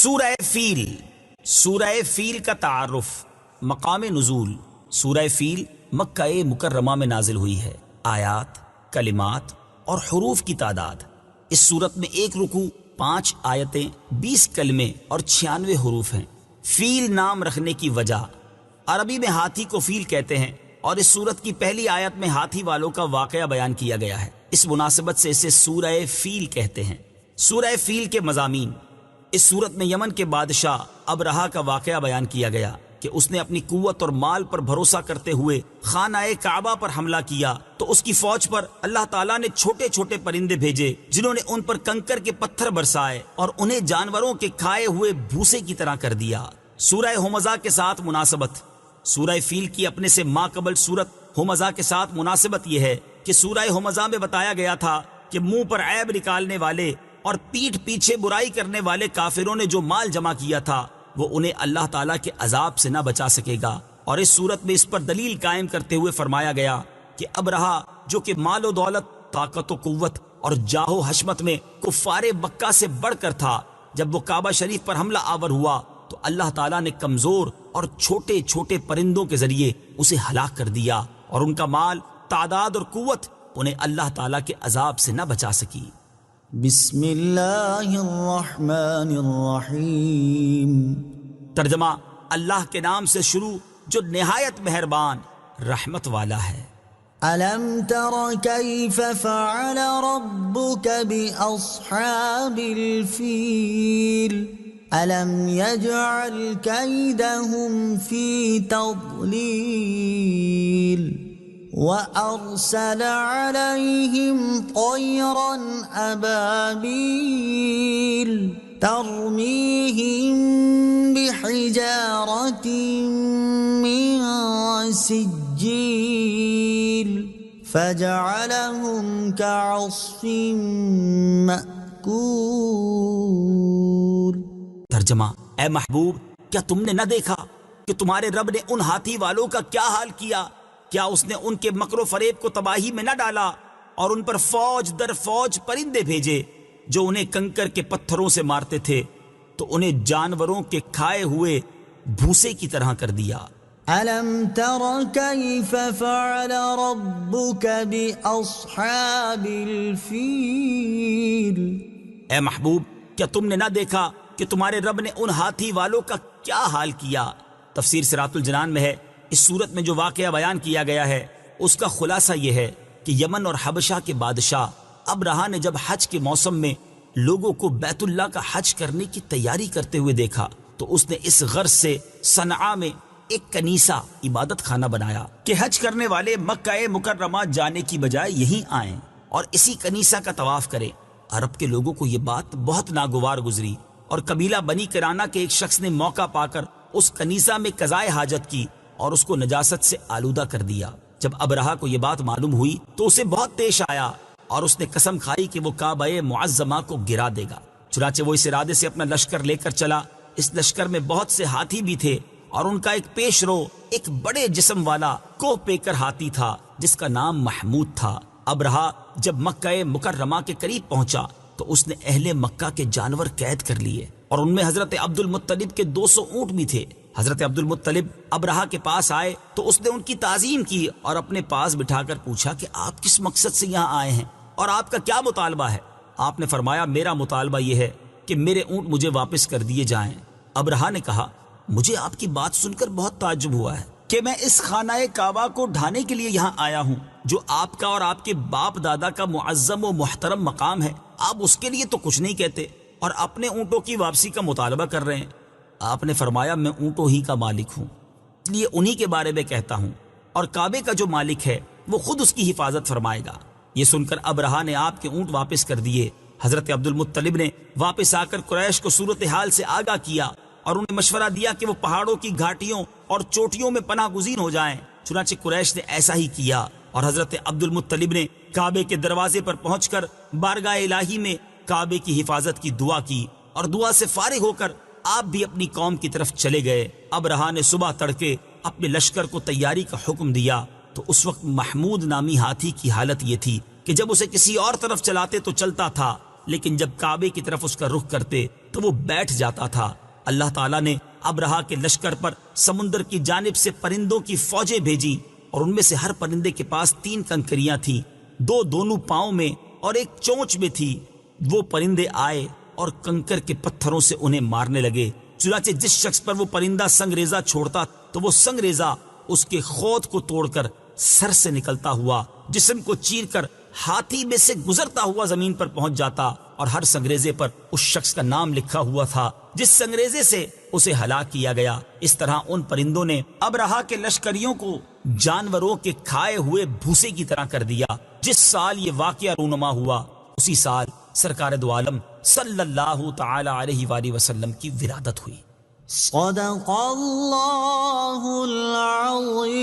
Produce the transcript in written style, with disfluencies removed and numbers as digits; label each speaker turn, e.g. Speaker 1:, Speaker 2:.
Speaker 1: سورہ فیل. سورہ فیل کا تعارف. مقام نزول. سورہ فیل مکہ مکرمہ میں نازل ہوئی ہے. آیات، کلمات اور حروف کی تعداد. اس صورت میں 1 رکوع، 5 آیتیں، 20 کلمے اور 96 حروف ہیں. فیل نام رکھنے کی وجہ، عربی میں ہاتھی کو فیل کہتے ہیں اور اس صورت کی پہلی آیت میں ہاتھی والوں کا واقعہ بیان کیا گیا ہے. اس مناسبت سے اسے سورہ فیل کہتے ہیں. سورہ فیل کے مضامین. اس صورت میں یمن کے بادشاہ ابرہہ کا واقعہ بیان کیا گیا کہ اس نے اپنی قوت اور مال پر بھروسہ کرتے ہوئے خانہ کعبہ پر حملہ کیا تو اس کی فوج پر اللہ تعالیٰ نے چھوٹے چھوٹے پرندے بھیجے جنہوں نے ان پر کنکر کے پتھر برسائے اور انہیں جانوروں کے کھائے ہوئے بھوسے کی طرح کر دیا. سورہ ہمزہ کے ساتھ مناسبت. سورہ فیل کی اپنے سے ماقبل سورت ہمزہ کے ساتھ مناسبت یہ ہے کہ سورہ ہمزہ میں بتایا گیا تھا کہ منہ پر عیب نکالنے والے اور پیٹھ پیچھے برائی کرنے والے کافروں نے جو مال جمع کیا تھا وہ انہیں اللہ تعالیٰ کے عذاب سے نہ بچا سکے گا. اور اس صورت میں اس پر دلیل قائم کرتے ہوئے فرمایا گیا کہ ابرہہ جو کہ مال و دولت، طاقت و قوت اور جاہ و حشمت میں کفار مکہ سے بڑھ کر تھا، جب وہ کعبہ شریف پر حملہ آور ہوا تو اللہ تعالیٰ نے کمزور اور چھوٹے چھوٹے پرندوں کے ذریعے اسے ہلاک کر دیا اور ان کا مال، تعداد اور قوت انہیں اللہ تعالیٰ کے عذاب سے نہ بچا سکی.
Speaker 2: بسم اللہ الرحمن الرحیم.
Speaker 1: ترجمہ: اللہ کے نام سے شروع جو نہایت مہربان رحمت والا ہے.
Speaker 2: الم تر کیف فعل ربک باصحاب الفیل الم یجعل کیدہم فی تضلیل وَأَرْسَلَ عَلَيْهِمْ طَيْرًا أَبَابِيلَ تَرْمِيهِمْ بِحِجَارَةٍ مِّن سِجِّيلٍ فَجَعَلَهُمْ كَعَصْفٍ مَّأْكُولٍ.
Speaker 1: ترجمہ: اے محبوب، کیا تم نے نہ دیکھا کہ تمہارے رب نے ان ہاتھی والوں کا کیا حال کیا؟ کیا اس نے ان کے مکر و فریب کو تباہی میں نہ ڈالا اور ان پر فوج در فوج پرندے بھیجے جو انہیں کنکر کے پتھروں سے مارتے تھے تو انہیں جانوروں کے کھائے ہوئے بھوسے کی طرح کر دیا.
Speaker 2: الم تر کیف فعل ربک باصحاب الفیل.
Speaker 1: اے محبوب، کیا تم نے نہ دیکھا کہ تمہارے رب نے ان ہاتھی والوں کا کیا حال کیا؟ تفسیر صراط الجنان میں ہے اس صورت میں جو واقعہ بیان کیا گیا ہے اس کا خلاصہ یہ ہے کہ یمن اور حبشہ کے بادشاہ ابرہہ نے جب حج کے موسم میں لوگوں کو بیت اللہ کا حج کرنے کی تیاری کرتے ہوئے دیکھا تو اس نے اس غرض سے صنعاء میں ایک کنیسہ، عبادت خانہ بنایا کہ حج کرنے والے مکہ مکرمہ جانے کی بجائے یہیں آئیں اور اسی کنیسہ کا طواف کریں. عرب کے لوگوں کو یہ بات بہت ناگوار گزری اور قبیلہ بنی کرانہ کے ایک شخص نے موقع پا کر اس کنیسہ میں قضائے حاجت کی اور اس کو نجاست سے آلودہ کر دیا. جب ابرہہ کو یہ بات معلوم ہوئی تو اسے بہت پیش آیا اور اس نے قسم کھائی کہ وہ کعبہ معظمہ کو گرا دے گا. چنانچہ وہ اس ارادے سے اپنا لشکر لے کر چلا. اس لشکر میں بہت سے ہاتھی بھی تھے اور ان کا ایک پیش رو ایک بڑے جسم والا کوہ پیکر ہاتھی تھا جس کا نام محمود تھا. ابرہہ جب مکہ مکرمہ کے قریب پہنچا تو اس نے اہل مکہ کے جانور قید کر لیے اور ان میں حضرت عبد المطلب کے 200 اونٹ بھی تھے. حضرت عبد المطلب ابرہہ کے پاس آئے تو اس نے ان کی تعظیم کی اور اپنے پاس بٹھا کر پوچھا کہ آپ کس مقصد سے یہاں آئے ہیں اور آپ کا کیا مطالبہ ہے؟ آپ نے فرمایا میرا مطالبہ یہ ہے کہ میرے اونٹ مجھے واپس کر دیے جائیں. ابرہہ نے کہا مجھے آپ کی بات سن کر بہت تعجب ہوا ہے کہ میں اس خانہ کعبہ کو ڈھانے کے لیے یہاں آیا ہوں جو آپ کا اور آپ کے باپ دادا کا معظم و محترم مقام ہے. آپ اس کے لیے تو کچھ نہیں کہتے اور اپنے اونٹوں کی واپسی کا مطالبہ کر رہے ہیں. آپ نے فرمایا میں اونٹوں ہی کا مالک ہوں اس لیے انہی کے بارے میں کہتا ہوں اور کعبے کا جو مالک ہے وہ خود اس کی حفاظت فرمائے گا. یہ سن کر ابرہہ نے آپ کے اونٹ واپس کر دیے. حضرت عبد المطلب نے واپس آ کر قریش کو صورتحال سے آگاہ کیا اور انہیں مشورہ دیا کہ وہ پہاڑوں کی گھاٹیوں اور چوٹیوں میں پناہ گزین ہو جائیں. چنانچہ قریش نے ایسا ہی کیا اور حضرت عبد المطلب نے کعبے کے دروازے پر پہنچ کر بارگاہ الہی میں کعبے کی حفاظت کی دعا کی اور دعا سے فارغ ہو کر آپ بھی اپنی قوم کی طرف چلے گئے. ابرہہ نے صبح تڑکے اپنے لشکر کو تیاری کا حکم دیا تو اس وقت محمود نامی ہاتھی کی حالت یہ تھی کہ جب اسے کسی اور طرف چلاتے تو چلتا تھا لیکن جب کعبے کی طرف اس کا رخ کرتے تو وہ بیٹھ جاتا تھا۔ اللہ تعالیٰ نے ابرہہ کے لشکر پر سمندر کی جانب سے پرندوں کی فوجیں بھیجی، اور ان میں سے ہر پرندے کے پاس 3 کنکریاں تھیں، 2 دونوں پاؤں میں اور 1 چونچ میں تھی۔ وہ پرندے آئے اور کنکر کے پتھروں سے انہیں مارنے لگے، چنانچہ جس شخص پر وہ پرندہ سنگریزہ چھوڑتا تو وہ سنگریزہ اس کے خود کو توڑ کر سر سے نکلتا ہوا جسم کو چیر کر ہاتھی میں سے گزرتا ہوا زمین پر پہنچ جاتا، اور ہر سنگریزے پر اس شخص کا نام لکھا ہوا تھا جس سنگریزے سے اسے ہلاک کیا گیا۔ اس طرح ان پرندوں نے ابرہہ کے لشکریوں کو جانوروں کے کھائے ہوئے بھوسے کی طرح کر دیا۔ جس سال یہ واقعہ رونما ہوا اسی سال سرکار دو عالم صلی اللہ تعالی علیہ وآلہ وسلم کی ولادت ہوئی۔
Speaker 2: صدق اللہ العظیم۔